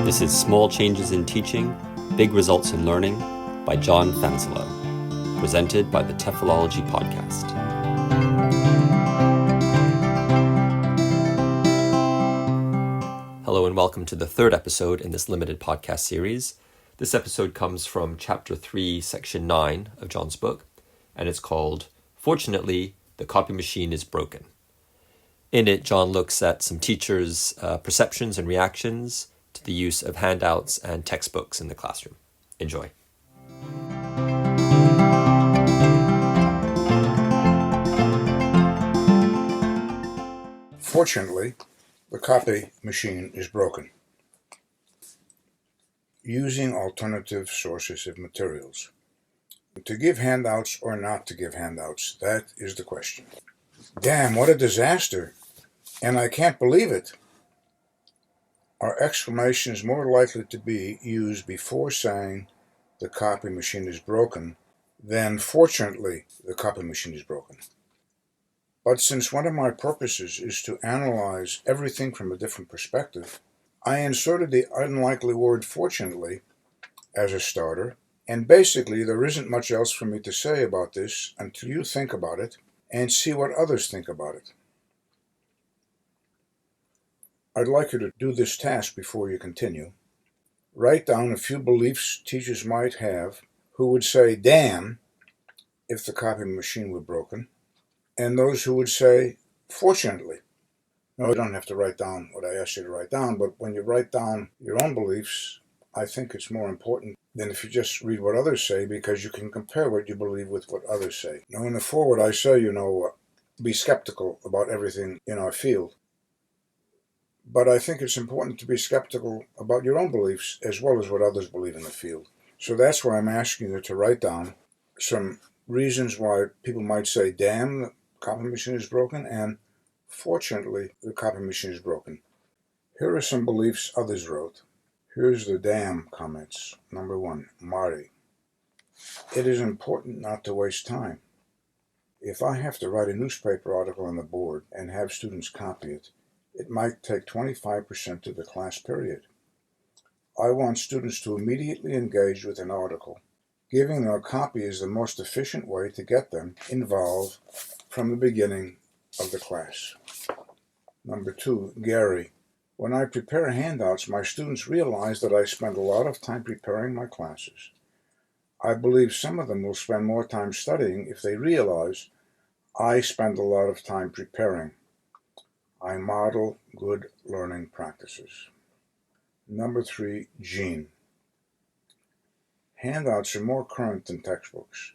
This is Small Changes in Teaching, Big Results in Learning by John Fanselow, presented by the TEFLology Podcast. Hello and welcome to the third episode in this limited podcast series. This episode comes from Chapter 3, Section 9 of John's book, and it's called, Fortunately, the Copy Machine is Broken. In it, John looks at some teachers' perceptions and reactions to the use of handouts and textbooks in the classroom. Enjoy. Fortunately, the copy machine is broken. Using alternative sources of materials. To give handouts or not to give handouts, that is the question. Damn, what a disaster! And I can't believe it! Our exclamation is more likely to be used before saying the copy machine is broken than fortunately the copy machine is broken. But since one of my purposes is to analyze everything from a different perspective, I inserted the unlikely word fortunately as a starter, and basically there isn't much else for me to say about this until you think about it and see what others think about it. I'd like you to do this task before you continue. Write down a few beliefs teachers might have who would say, damn, if the copy machine were broken, and those who would say, fortunately. No, you don't have to write down what I asked you to write down, but when you write down your own beliefs, I think it's more important than if you just read what others say, because you can compare what you believe with what others say. Now, in the foreword, I say, be skeptical about everything in our field. But I think it's important to be skeptical about your own beliefs as well as what others believe in the field. So that's why I'm asking you to write down some reasons why people might say, damn, the copy machine is broken, and fortunately, the copy machine is broken. Here are some beliefs others wrote. Here's the damn comments. Number 1, Marty. It is important not to waste time. If I have to write a newspaper article on the board and have students copy it, it might take 25% of the class period. I want students to immediately engage with an article. Giving them a copy is the most efficient way to get them involved from the beginning of the class. Number 2, Gary. When I prepare handouts, my students realize that I spend a lot of time preparing my classes. I believe some of them will spend more time studying if they realize I spend a lot of time preparing. I model good learning practices. Number 3, Jean. Handouts are more current than textbooks.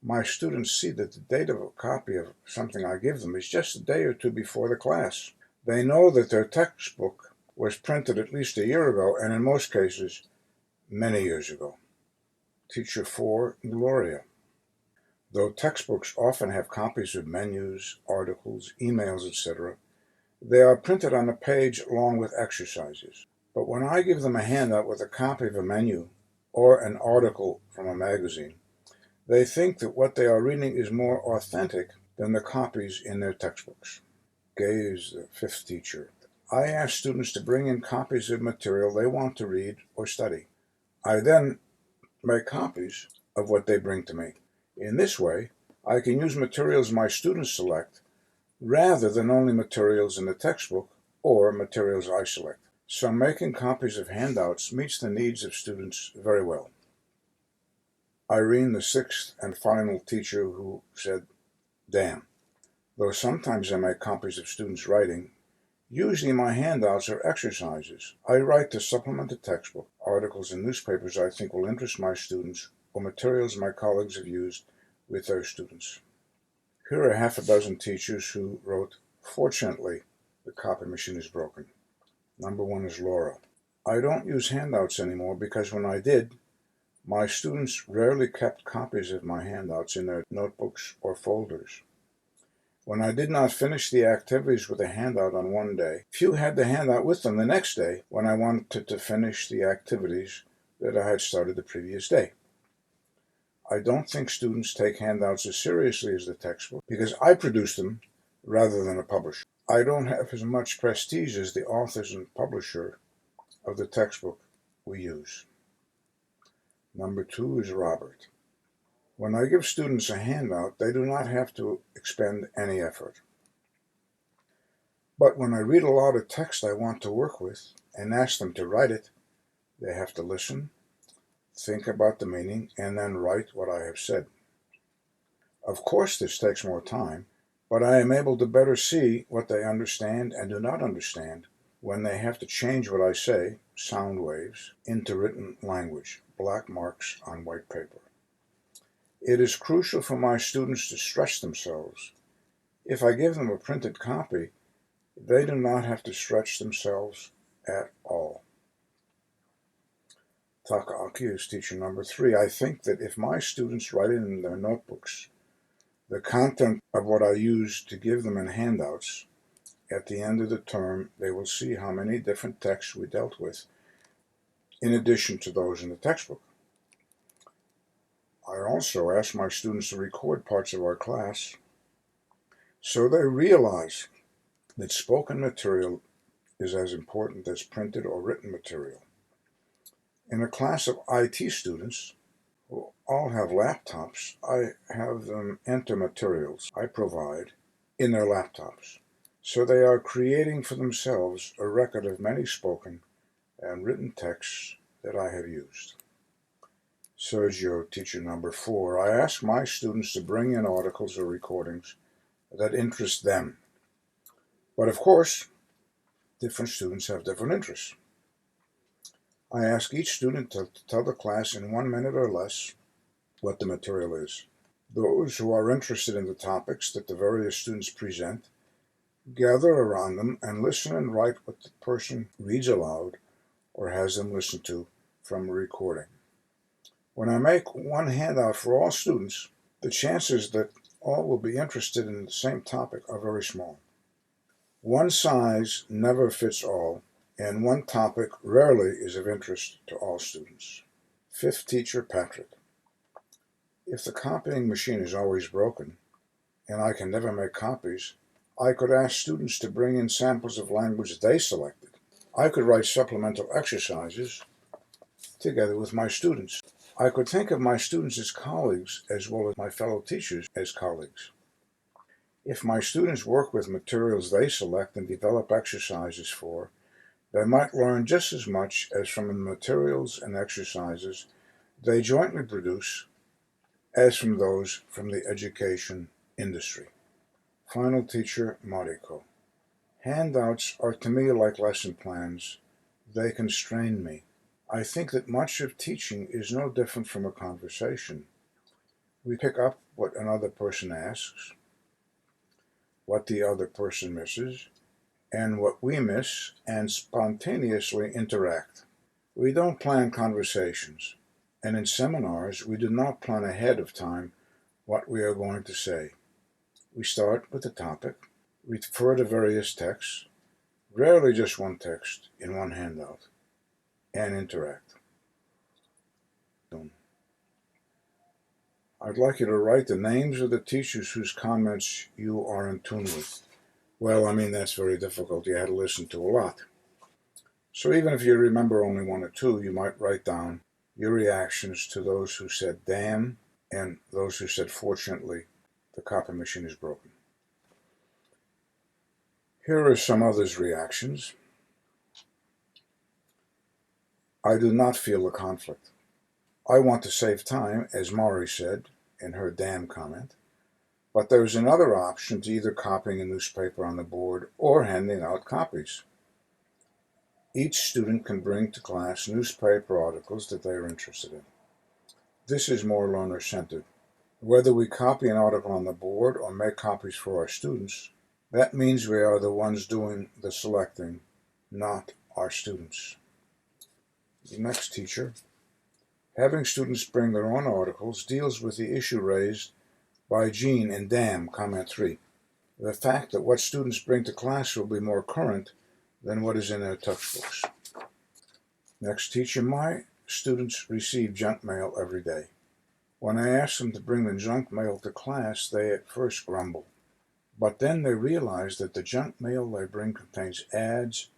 My students see that the date of a copy of something I give them is just a day or two before the class. They know that their textbook was printed at least a year ago, and in most cases, many years ago. Teacher 4, Gloria. Though textbooks often have copies of menus, articles, emails, etc., they are printed on a page along with exercises. But when I give them a handout with a copy of a menu or an article from a magazine, they think that what they are reading is more authentic than the copies in their textbooks. Gay is the 5th teacher. I ask students to bring in copies of material they want to read or study. I then make copies of what they bring to me. In this way, I can use materials my students select rather than only materials in the textbook or materials I select. So making copies of handouts meets the needs of students very well. Irene, the 6th and final teacher, who said, damn. Though sometimes I make copies of students' writing, usually my handouts are exercises. I write to supplement the textbook, articles and newspapers I think will interest my students, or materials my colleagues have used with their students. Here are half a dozen teachers who wrote, fortunately, the copy machine is broken. Number 1 is Laura. I don't use handouts anymore because when I did, my students rarely kept copies of my handouts in their notebooks or folders. When I did not finish the activities with a handout on one day, few had the handout with them the next day when I wanted to finish the activities that I had started the previous day. I don't think students take handouts as seriously as the textbook because I produce them rather than a publisher. I don't have as much prestige as the authors and publisher of the textbook we use. Number 2 is Robert. When I give students a handout, they do not have to expend any effort. But when I read aloud a text I want to work with and ask them to write it, they have to listen, think about the meaning, and then write what I have said. Of course, this takes more time, but I am able to better see what they understand and do not understand when they have to change what I say, sound waves, into written language, black marks on white paper. It is crucial for my students to stretch themselves. If I give them a printed copy, they do not have to stretch themselves at all. Takaaki is teacher number 3. I think that if my students write it in their notebooks, the content of what I use to give them in handouts, at the end of the term, they will see how many different texts we dealt with, in addition to those in the textbook. I also ask my students to record parts of our class so they realize that spoken material is as important as printed or written material. In a class of IT students, who all have laptops, I have them enter materials I provide in their laptops. So they are creating for themselves a record of many spoken and written texts that I have used. Sergio, teacher number 4, I ask my students to bring in articles or recordings that interest them. But of course, different students have different interests. I ask each student to tell the class in 1 minute or less what the material is. Those who are interested in the topics that the various students present gather around them and listen and write what the person reads aloud or has them listen to from a recording. When I make one handout for all students, the chances that all will be interested in the same topic are very small. One size never fits all, and one topic rarely is of interest to all students. 5th teacher, Patrick. If the copying machine is always broken, and I can never make copies, I could ask students to bring in samples of language they selected. I could write supplemental exercises together with my students. I could think of my students as colleagues as well as my fellow teachers as colleagues. If my students work with materials they select and develop exercises for, they might learn just as much as from the materials and exercises they jointly produce as from those from the education industry. Final teacher, Mariko. Handouts are to me like lesson plans. They constrain me. I think that much of teaching is no different from a conversation. We pick up what another person asks, what the other person misses, and what we miss, and spontaneously interact. We don't plan conversations, and in seminars we do not plan ahead of time what we are going to say. We start with the topic, refer to various texts, rarely just one text in one handout, and interact. I'd like you to write the names of the teachers whose comments you are in tune with. Well, that's very difficult. You had to listen to a lot. So even if you remember only 1 or 2, you might write down your reactions to those who said damn and those who said fortunately the copy machine is broken. Here are some others' reactions. I do not feel a conflict. I want to save time, as Mari said in her damn comment, but there is another option to either copying a newspaper on the board or handing out copies. Each student can bring to class newspaper articles that they are interested in. This is more learner-centered. Whether we copy an article on the board or make copies for our students, that means we are the ones doing the selecting, not our students. The next teacher. Having students bring their own articles deals with the issue raised by Jean in DAM, comment 3. The fact that what students bring to class will be more current than what is in their textbooks. Next teacher, my students receive junk mail every day. When I ask them to bring the junk mail to class, they at first grumble. But then they realize that the junk mail they bring contains ads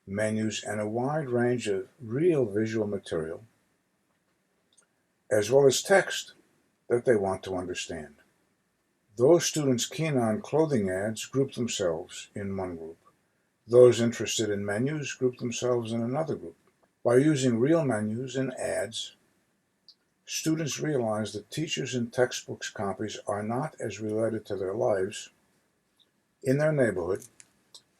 menus, and a wide range of real visual material, as well as text that they want to understand. Those students keen on clothing ads group themselves in one group. Those interested in menus group themselves in another group. By using real menus and ads, students realize that teachers and textbooks copies are not as related to their lives in their neighborhood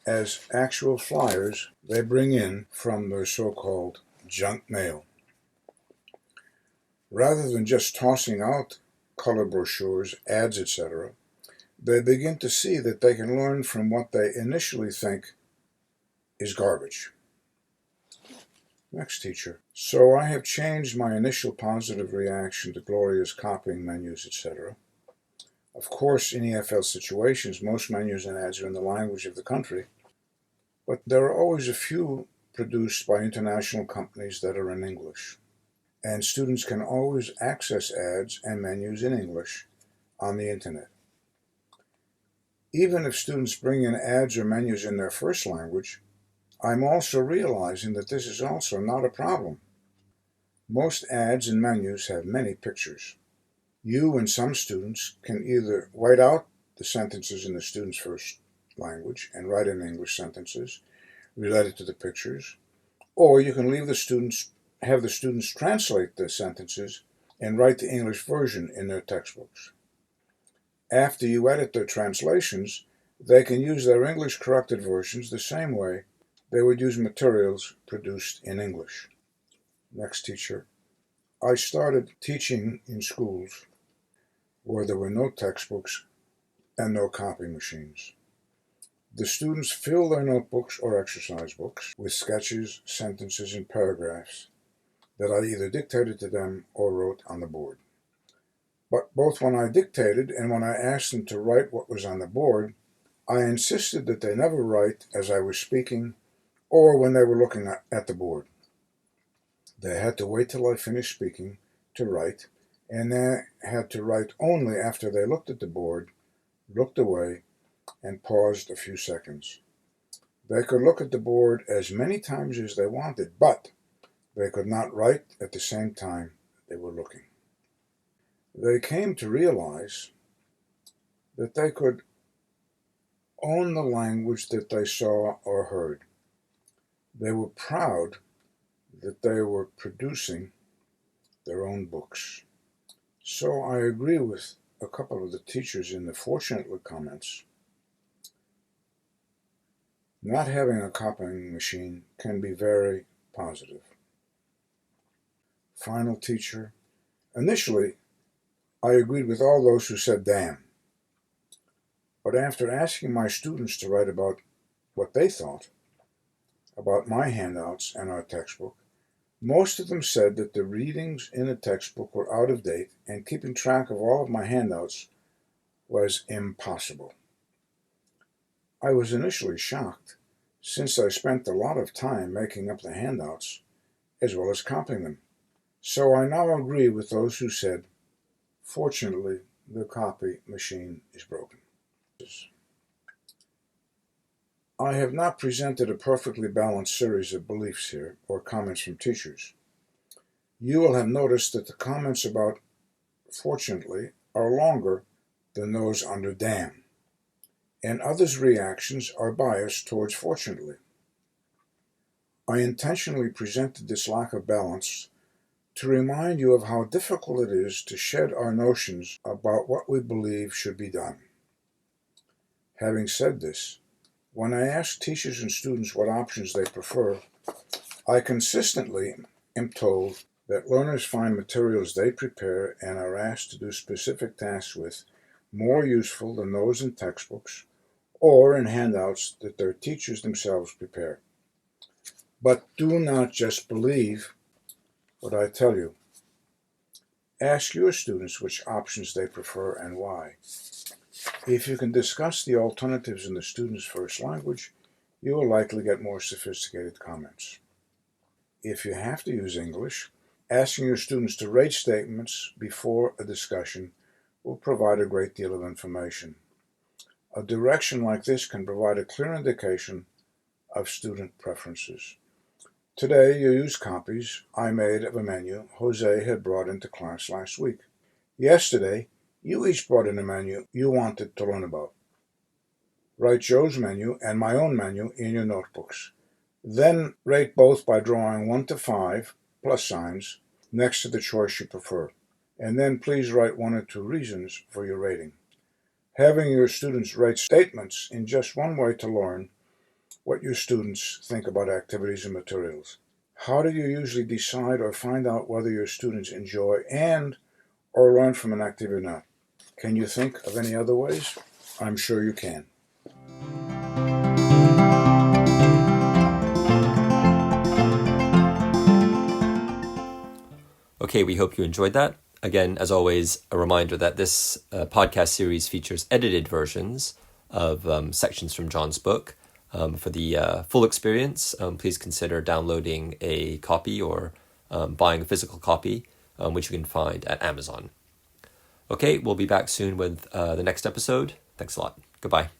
as actual flyers they bring in from their so-called junk mail. Rather than just tossing out color brochures, ads, etc., they begin to see that they can learn from what they initially think is garbage. Next teacher. So I have changed my initial positive reaction to Gloria's copying menus, etc. Of course, in EFL situations, most menus and ads are in the language of the country, but there are always a few produced by international companies that are in English. And students can always access ads and menus in English on the internet. Even if students bring in ads or menus in their first language, I'm also realizing that this is also not a problem. Most ads and menus have many pictures. You and some students can either white out the sentences in the student's first language and write in English sentences related to the pictures, or you can have the students translate the sentences and write the English version in their textbooks. After you edit their translations, they can use their English corrected versions the same way they would use materials produced in English. Next teacher. I started teaching in schools where there were no textbooks and no copy machines. The students fill their notebooks or exercise books with sketches, sentences, and paragraphs that I either dictated to them or wrote on the board. But both when I dictated and when I asked them to write what was on the board, I insisted that they never write as I was speaking or when they were looking at the board. They had to wait till I finished speaking to write, and they had to write only after they looked at the board, looked away, and paused a few seconds. They could look at the board as many times as they wanted, but they could not write at the same time they were looking. They came to realize that they could own the language that they saw or heard. They were proud that they were producing their own books. So I agree with a couple of the teachers in the fortunately comments. Not having a copying machine can be very positive. Final teacher. Initially, I agreed with all those who said damn. But after asking my students to write about what they thought about my handouts and our textbook, most of them said that the readings in the textbook were out of date and keeping track of all of my handouts was impossible. I was initially shocked, since I spent a lot of time making up the handouts as well as copying them. So I now agree with those who said, fortunately, the copy machine is broken. I have not presented a perfectly balanced series of beliefs here, or comments from teachers. You will have noticed that the comments about fortunately are longer than those under damn, and others' reactions are biased towards fortunately. I intentionally presented this lack of balance to remind you of how difficult it is to shed our notions about what we believe should be done. Having said this, when I ask teachers and students what options they prefer, I consistently am told that learners find materials they prepare and are asked to do specific tasks with more useful than those in textbooks or in handouts that their teachers themselves prepare. But do not just believe what I tell you. Ask your students which options they prefer and why. If you can discuss the alternatives in the student's first language, you will likely get more sophisticated comments. If you have to use English, asking your students to rate statements before a discussion will provide a great deal of information. A direction like this can provide a clear indication of student preferences. Today, you use copies I made of a menu Jose had brought into class last week. Yesterday, you each brought in a menu you wanted to learn about. Write Joe's menu and my own menu in your notebooks. Then rate both by drawing 1 to 5 plus signs next to the choice you prefer. And then please write 1 or 2 reasons for your rating. Having your students write statements in just one way to learn what your students think about activities and materials. How do you usually decide or find out whether your students enjoy and or learn from an activity or not? Can you think of any other ways? I'm sure you can. Okay, we hope you enjoyed that. Again, as always, a reminder that this podcast series features edited versions of sections from John's book. For the full experience, please consider downloading a copy or buying a physical copy, which you can find at Amazon. Okay, we'll be back soon with the next episode. Thanks a lot. Goodbye.